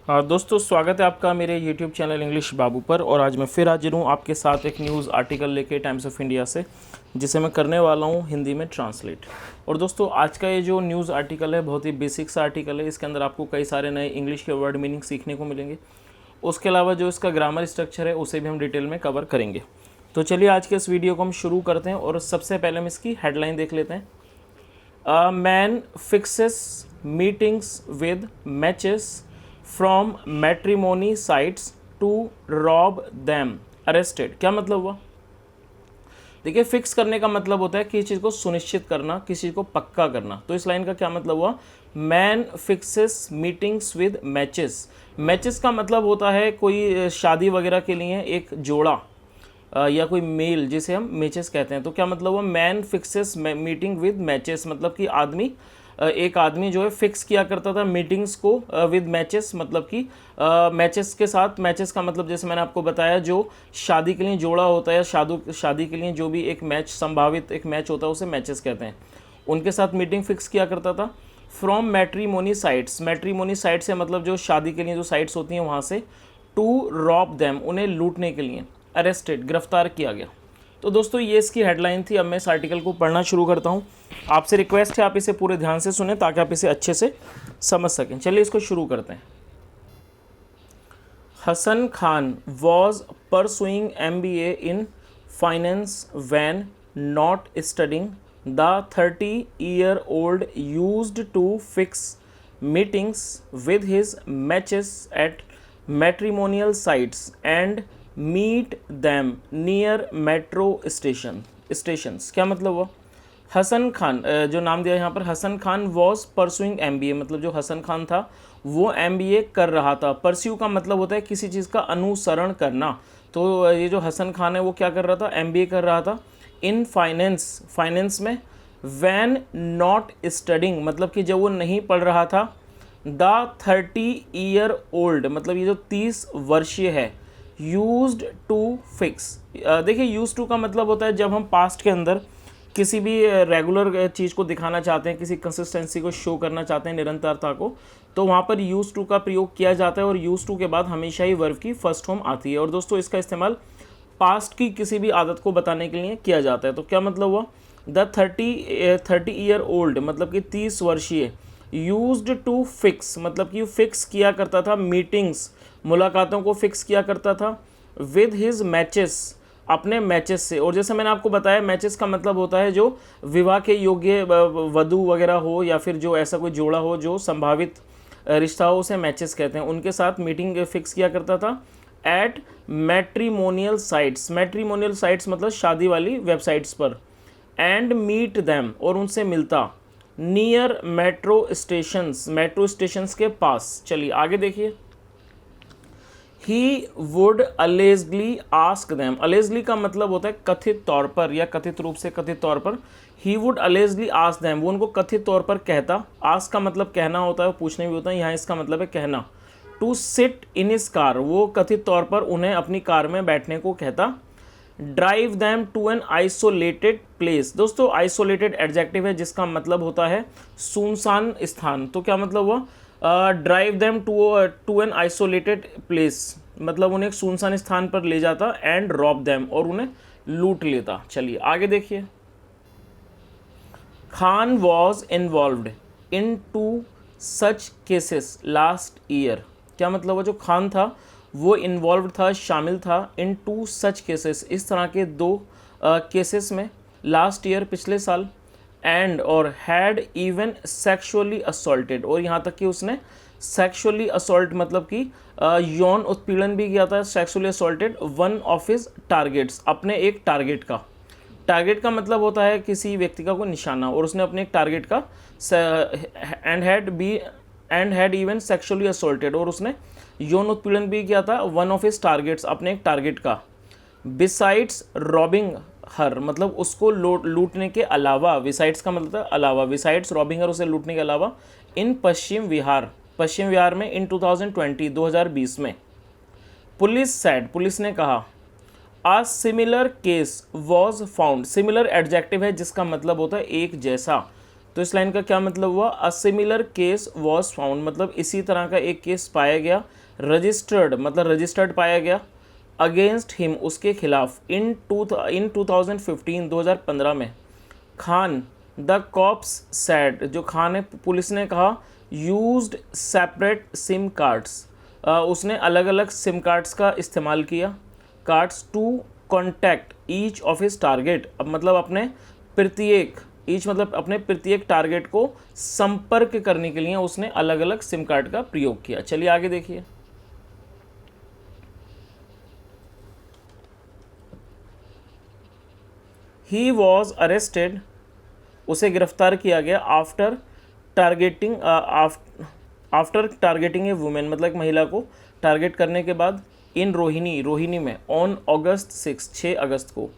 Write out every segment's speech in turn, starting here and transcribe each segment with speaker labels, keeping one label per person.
Speaker 1: दोस्तों स्वागत है आपका मेरे YouTube चैनल इंग्लिश बाबू पर। और आज मैं फिर हाजिर हूँ आपके साथ एक न्यूज़ आर्टिकल लेके टाइम्स ऑफ इंडिया से, जिसे मैं करने वाला हूँ हिंदी में ट्रांसलेट। और दोस्तों आज का ये जो न्यूज़ आर्टिकल है बहुत ही बेसिक सा आर्टिकल है। इसके अंदर आपको कई सारे नए इंग्लिश के वर्ड मीनिंग सीखने को मिलेंगे। उसके अलावा जो इसका ग्रामर स्ट्रक्चर है उसे भी हम डिटेल में कवर करेंगे। तो चलिए आज के इस वीडियो को हम शुरू करते हैं और सबसे पहले हम इसकी हेडलाइन देख लेते हैं। A man fixes meetings with matches from matrimony sites to rob them arrested. क्या मतलब हुआ? देखिए, फिक्स करने का मतलब होता है किसी चीज़ को सुनिश्चित करना, किसी चीज़ को पक्का करना। तो इस लाइन का क्या मतलब हुआ? Man fixes meetings with matches. Matches का मतलब होता है कोई शादी वगैरह के लिए एक जोड़ा या कोई मेल, जिसे हम मैचेस कहते हैं। तो क्या मतलब हुआ? Man fixes meeting with matches, मतलब कि एक आदमी जो है फिक्स किया करता था मीटिंग्स को विद मैचेस, मतलब कि मैचेस के साथ। मैचेस का मतलब जैसे मैंने आपको बताया, जो शादी के लिए जोड़ा होता है, शादी के लिए जो भी एक मैच, संभावित एक मैच होता है, उसे मैचेस कहते हैं। उनके साथ मीटिंग फिक्स किया करता था। From matrimony sites, matrimony site से मतलब जो शादी के लिए जो साइट्स होती हैं वहाँ से, टू रॉब दैम, उन्हें लूटने के लिए, अरेस्टेड, गिरफ्तार किया गया। तो दोस्तों ये इसकी हेडलाइन थी। अब मैं इस आर्टिकल को पढ़ना शुरू करता हूँ। आपसे रिक्वेस्ट है आप इसे पूरे ध्यान से सुने ताकि आप इसे अच्छे से समझ सकें। चलिए इसको शुरू करते हैं। Hasan Khan was pursuing MBA in finance when not studying. The 30-year-old used to fix meetings with his matches at matrimonial sites and meet them near metro stations। क्या मतलब हुआ? हसन खान, जो नाम दिया यहाँ पर, Hasan Khan was pursuing MBA, मतलब जो हसन खान था वो MBA कर रहा था। परस्यू का मतलब होता है किसी चीज़ का अनुसरण करना। तो ये जो हसन खान है वो क्या कर रहा था? MBA कर रहा था। इन फाइनेंस, फाइनेंस में। वैन नॉट स्टडिंग, मतलब कि जब वो नहीं पढ़ रहा था। द 30-year-old, मतलब ये जो 30 वर्षीय है। यूज्ड टू फिक्स, देखिए यूज टू का मतलब होता है जब हम पास्ट के अंदर किसी भी रेगुलर चीज़ को दिखाना चाहते हैं, किसी कंसिस्टेंसी को शो करना चाहते हैं, निरंतरता को, तो वहाँ पर यूज टू का प्रयोग किया जाता है। और यूज टू के बाद हमेशा ही वर्ब की फर्स्ट फॉर्म आती है। और दोस्तों इसका इस्तेमाल पास्ट की किसी भी आदत को बताने के लिए किया जाता है। तो क्या मतलब हुआ? द 30-year-old, मतलब कि 30 वर्षीय, यूज्ड टू फिक्स, मतलब कि फिक्स किया करता था मीटिंग्स, मुलाकातों को फिक्स किया करता था, विद हिज मैचेस, अपने मैचेस से। और जैसे मैंने आपको बताया, मैचेस का मतलब होता है जो विवाह के योग्य वधू वगैरह हो, या फिर जो ऐसा कोई जोड़ा हो जो संभावित रिश्ता हो, उसे मैचेस कहते हैं। उनके साथ मीटिंग फिक्स किया करता था at matrimonial sites. Matrimonial sites मतलब शादी वाली वेबसाइट्स पर। एंड मीट दैम, और उनसे मिलता। Near metro stations, metro stations के पास। चलिए आगे देखिए। He would allegedly ask them. Allegedly का मतलब होता है कथित तौर पर या कथित रूप से, कथित तौर पर। He would allegedly ask them, वो उनको कथित तौर पर कहता। आस्क का मतलब कहना होता है, पूछने भी होता है। यहाँ इसका मतलब है कहना। To sit in his car, वो कथित तौर पर उन्हें अपनी कार में बैठने को कहता। Drive them to an isolated place. दोस्तों आइसोलेटेड एडजेक्टिव है जिसका मतलब होता है सुनसान स्थान। तो क्या मतलब हुआ? Drive them to an isolated place, मतलब उन्हें एक सुनसान स्थान पर ले जाता। एंड रॉब देम, और उन्हें लूट लेता। चलिए आगे देखिए। Khan was involved in two such cases last year. क्या मतलब हुआ? जो खान था वो इन्वॉल्व था, शामिल था, इन टू सच केसेस, इस तरह के 2 केसेस में, लास्ट ईयर, पिछले साल। एंड, और हैड इवन सेक्सुअली असॉल्टेड, और यहाँ तक कि उसने सेक्सुअली असॉल्ट, मतलब कि यौन उत्पीड़न भी किया था। Sexually assaulted one of his targets, अपने एक टारगेट का। टारगेट का मतलब होता है किसी व्यक्ति का कोई निशाना, और उसने अपने एक टारगेट का and had even sexually assaulted, और उसने यौन उत्पीड़न भी किया था। वन ऑफ हिज टारगेट्स, अपने एक टारगेट का। बिसाइड्स रॉबिंग हर, मतलब उसको लूटने के अलावा। बिसाइड्स का मतलब है अलावा। बिसाइड्स रॉबिंग हर, उसे लूटने के अलावा। इन पश्चिम विहार, पश्चिम विहार में। इन 2020 में। पुलिस सेड, पुलिस ने कहा। A similar case was found, similar adjective है जिसका मतलब होता है एक जैसा। तो इस लाइन का क्या मतलब हुआ, a similar case was found, मतलब इसी तरह का एक केस पाया गया, रजिस्टर्ड मतलब रजिस्टर्ड पाया गया, अगेंस्ट हिम उसके खिलाफ, इन 2015 2015 में। खान द कॉप्स सैड, जो खान है पुलिस ने कहा, यूज्ड सेपरेट सिम कार्ड्स, उसने अलग अलग सिम कार्ड्स का इस्तेमाल किया, cards to contact each of his target, अब मतलब अपने प्रत्येक, ईच मतलब अपने प्रत्येक टारगेट को संपर्क करने के लिए उसने अलग अलग सिम कार्ड का प्रयोग किया। चलिए आगे देखिए। ही वॉज अरेस्टेड, उसे गिरफ्तार किया गया, आफ्टर टारगेटिंग ए वुमेन, मतलब एक महिला को टारगेट करने के बाद, इन रोहिणी में, ऑन अगस्त 6 अगस्त को।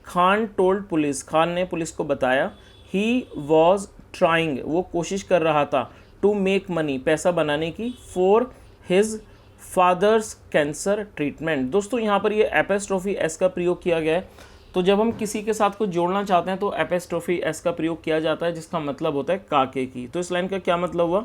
Speaker 1: खान टोल्ड पुलिस, खान ने पुलिस को बताया, ही वॉज ट्राइंग, वो कोशिश कर रहा था, टू मेक मनी, पैसा बनाने की, for his father's cancer treatment. दोस्तों यहाँ पर ये एपेस्ट्रोफी एस का प्रयोग किया गया है। तो जब हम किसी के साथ कुछ जोड़ना चाहते हैं तो एपेस्ट्रोफी एस का प्रयोग किया जाता है, जिसका मतलब होता है काके की। तो इस लाइन का क्या मतलब हुआ,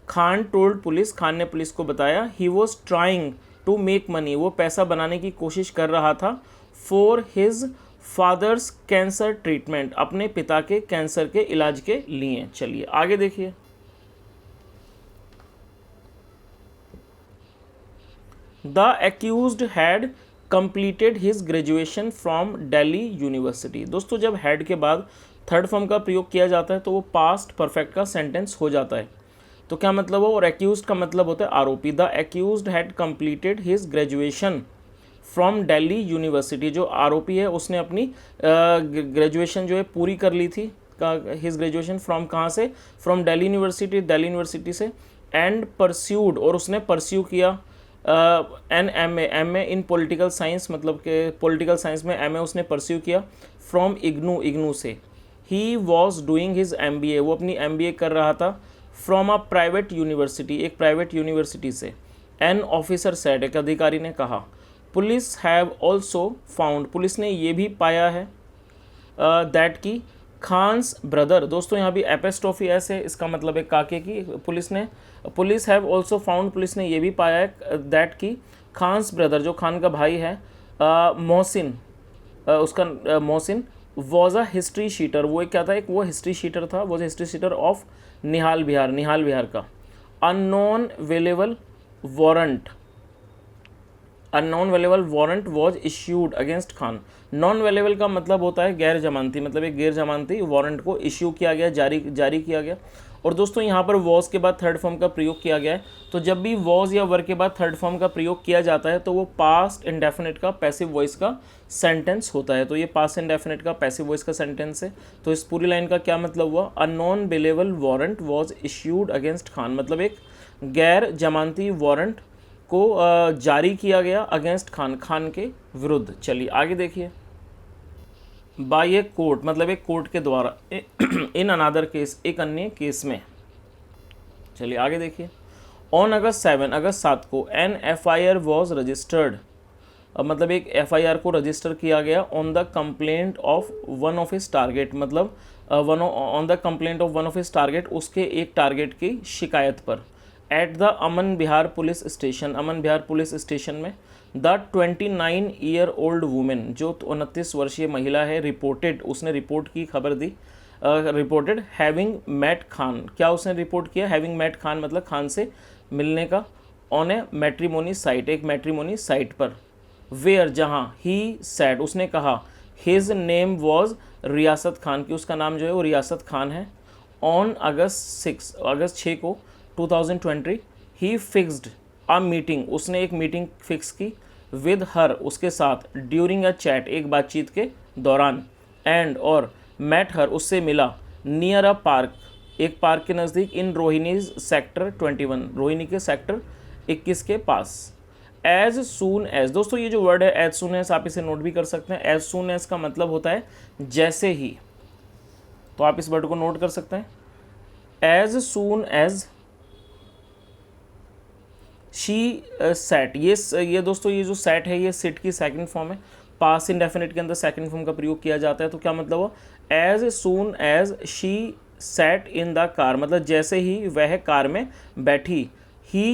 Speaker 1: खान टोल्ड पुलिस, खान ने पुलिस को बताया, he was trying to make money, वो पैसा बनाने की कोशिश कर रहा था, for his father's cancer treatment, अपने पिता के कैंसर के इलाज के लिए। चलिए आगे देखिए। The accused had completed his graduation from Delhi university. दोस्तों जब हैड के बाद थर्ड फॉर्म का प्रयोग किया जाता है तो वो पास्ट परफेक्ट का सेंटेंस हो जाता है। तो क्या मतलब हो, और एक्यूज्ड का मतलब होता है आरोपी। The accused had completed his graduation from Delhi university, जो आरोपी है उसने अपनी ग्रेजुएशन जो है पूरी कर ली थी। हिज ग्रेजुएशन फ्रॉम कहाँ से, फ्रॉम दिल्ली यूनिवर्सिटी से, एंड परस्यूड, और उसने परस्यू किया an M A in political science, मतलब के पॉलिटिकल साइंस में एम ए उसने परस्यू किया, फ्रॉम इग्नू से। He was doing his MBA, वो अपनी MBA कर रहा था, फ्रॉम अ प्राइवेट यूनिवर्सिटी, एक प्राइवेट यूनिवर्सिटी से। एन ऑफिसर सेड, एक अधिकारी ने कहा। Police have also found, police ने ये भी पाया है, दैट की खान्स ब्रदर, दोस्तों यहाँ भी एपेस्ट्रोफी एस है, इसका मतलब है काके की। Police have also found, police ने ये भी पाया है, दैट की खान्स ब्रदर, जो खान का भाई है, Mohsin, Mohsin was a history sheeter, वो एक क्या था, एक वो हिस्ट्री शीटर था, was history sheeter of Nihal Vihar का। A non bailable warrant was issued against Khan. Non bailable का मतलब होता है गैर जमानती, मतलब एक गैर जमानती वारंट को इश्यू किया गया, जारी किया गया। और दोस्तों यहाँ पर वॉज के बाद थर्ड फॉर्म का प्रयोग किया गया है। तो जब भी वॉज या वर के बाद थर्ड फॉर्म का प्रयोग किया जाता है तो वो पास्ट इंडेफिनिट का पैसिव वॉइस का सेंटेंस होता है। तो ये पास्ट इंडेफिनिट का पैसिव वॉइस का सेंटेंस है। तो इस पूरी लाइन का क्या मतलब हुआ, a non bailable warrant was issued against Khan, मतलब एक गैर जमानती वारंट को जारी किया गया अगेंस्ट खान के विरुद्ध। चलिए आगे देखिए। बाय ए कोर्ट, मतलब एक कोर्ट के द्वारा, इन अनादर केस, एक अन्य केस में। चलिए आगे देखिए। ऑन अगस्त 7 को एन FIR वॉज रजिस्टर्ड, मतलब एक FIR को रजिस्टर किया गया, on the complaint of one of his target, मतलब on the complaint of one of his target, उसके एक टारगेट की शिकायत पर। At the Aman Vihar police station में। द 29-year-old वुमेन, जो 29 वर्षीय महिला है, रिपोर्टेड, उसने रिपोर्ट की, खबर दी, रिपोर्टेड हैविंग मेट खान, क्या उसने रिपोर्ट किया, हैविंग मेट खान मतलब खान से मिलने का, ऑन ए मैट्रिमोनी साइट, एक मैट्रिमोनी साइट पर। वेयर, जहाँ, ही सैड, उसने कहा, हिज नेम वॉज रियासत खान, की उसका नाम जो है वो रियासत खान है। ऑन अगस्त 6 को 2020 ही फिक्स्ड अ मीटिंग, उसने एक मीटिंग फिक्स की, विद हर, उसके साथ, ड्यूरिंग अ चैट, एक बातचीत के दौरान, एंड, और, मेट हर, उससे मिला, नियर अ पार्क, एक पार्क के नज़दीक, इन रोहिणीज सेक्टर 21, रोहिणी के सेक्टर 21 के पास। एज सून एज, दोस्तों ये जो वर्ड है एज सून एज, आप इसे नोट भी कर सकते हैं। एज सून एज का मतलब होता है जैसे ही, तो आप इस वर्ड को नोट कर सकते हैं। As soon as she sat, ये दोस्तों ये जो सेट है ये सिट की सेकंड फॉर्म है, पास इंडेफिनिट के अंदर सेकंड फॉर्म का प्रयोग किया जाता है। तो क्या मतलब हो, as soon as she sat in the car, मतलब जैसे ही वह कार में बैठी, he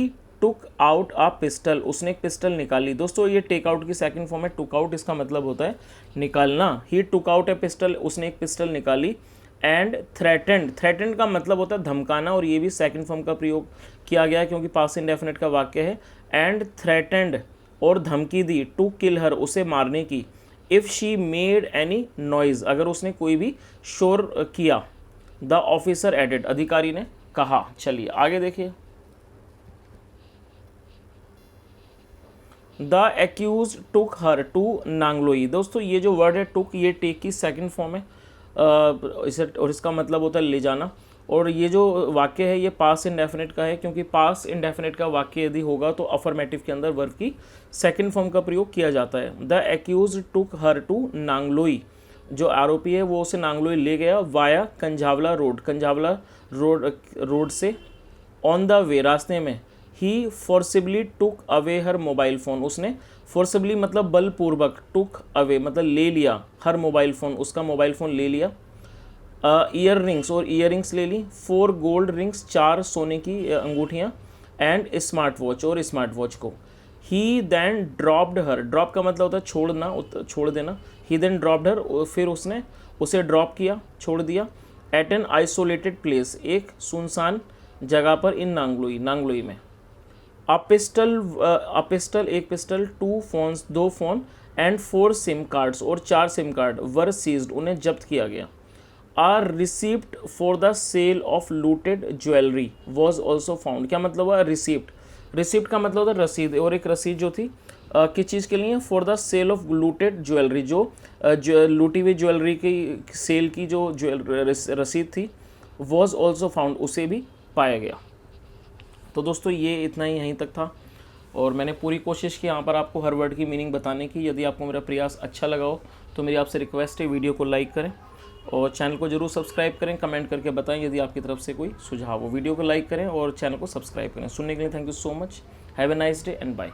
Speaker 1: took out a pistol, उसने एक पिस्टल निकाली। दोस्तों ये टेक आउट की सेकंड फॉर्म है, टुक आउट इसका मतलब होता है निकालना। he took out a pistol, उसने एक पिस्टल निकाली। एंड थ्रेटेंड, थ्रेटेंड का मतलब होता है धमकाना, और ये भी सेकंड फॉर्म का प्रयोग किया गया है क्योंकि पास्ट इंडेफिनिट का वाक्य है। एंड थ्रेटेंड, और धमकी दी, टू किल हर, उसे मारने की। If she made any noise, अगर उसने कोई भी शोर किया। द ऑफिसर एडेड, अधिकारी ने कहा। चलिए आगे देखिए। The accused took her to Nangloi. दोस्तों ये जो वर्ड है टुक, ये टेक की सेकंड फॉर्म है, इसे, और इसका मतलब होता है ले जाना। और ये जो वाक्य है ये पास्ट इंडेफिनिट का है, क्योंकि पास्ट इंडेफिनिट का वाक्य यदि होगा तो अफर्मेटिव के अंदर वर्ब की सेकंड फॉर्म का प्रयोग किया जाता है। The accused took her to Nangloi, जो आरोपी है वो उसे नांगलोई ले गया। Via Kanjhawala road, Kanjhawala road से। ऑन द वे, रास्ते में। He forcibly took away her mobile phone, उसने फोर्सिबली मतलब बलपूर्वक, टुक अवे मतलब ले लिया, हर मोबाइल फ़ोन, उसका मोबाइल फ़ोन ले लिया। ईयर रिंग्स, और ईयर रिंग्स ले ली। 4 गोल्ड रिंग्स, 4 सोने की अंगूठियाँ। एंड स्मार्ट वॉच, और स्मार्ट वॉच को। ही देन ड्रॉप्ड हर, ड्रॉप का मतलब होता है छोड़ना, छोड़ देना। ही देन ड्रॉप्ड हर, फिर उसने उसे ड्रॉप किया, छोड़ दिया। एट एन आइसोलेटेड प्लेस, एक सुनसान जगह पर। इन नांगलोई, नांगलोई में। अ पिस्टल, एक pistol. 2 phones, 2 phone. And 4 SIM cards, और 4 सिम कार्ड। वर सीज्ड, उन्हें जब्त किया गया। Are receipt for the sale of looted jewellery was also found, क्या मतलब हुआ रिसिप्ट, रिसिप्ट का मतलब होता है रसीद, और एक रसीद जो थी किस चीज़ के लिए, for the sale of looted jewellery, जो लूटी हुई ज्वेलरी की सेल की जो रसीद थी, वॉज ऑल्सो फाउंड, उसे भी पाया गया। तो दोस्तों ये इतना ही यहीं तक था, और मैंने पूरी कोशिश की यहाँ पर आपको हर वर्ड की मीनिंग बताने की। यदि आपको मेरा प्रयास अच्छा लगा हो तो मेरी आपसे रिक्वेस्ट है वीडियो को लाइक करें, और चैनल को जरूर सब्सक्राइब करें। कमेंट करके बताएं यदि आपकी तरफ से कोई सुझाव हो। वीडियो को लाइक करें और चैनल को सब्सक्राइब करें। सुनने के लिए thank you so much. Have a nice day and bye.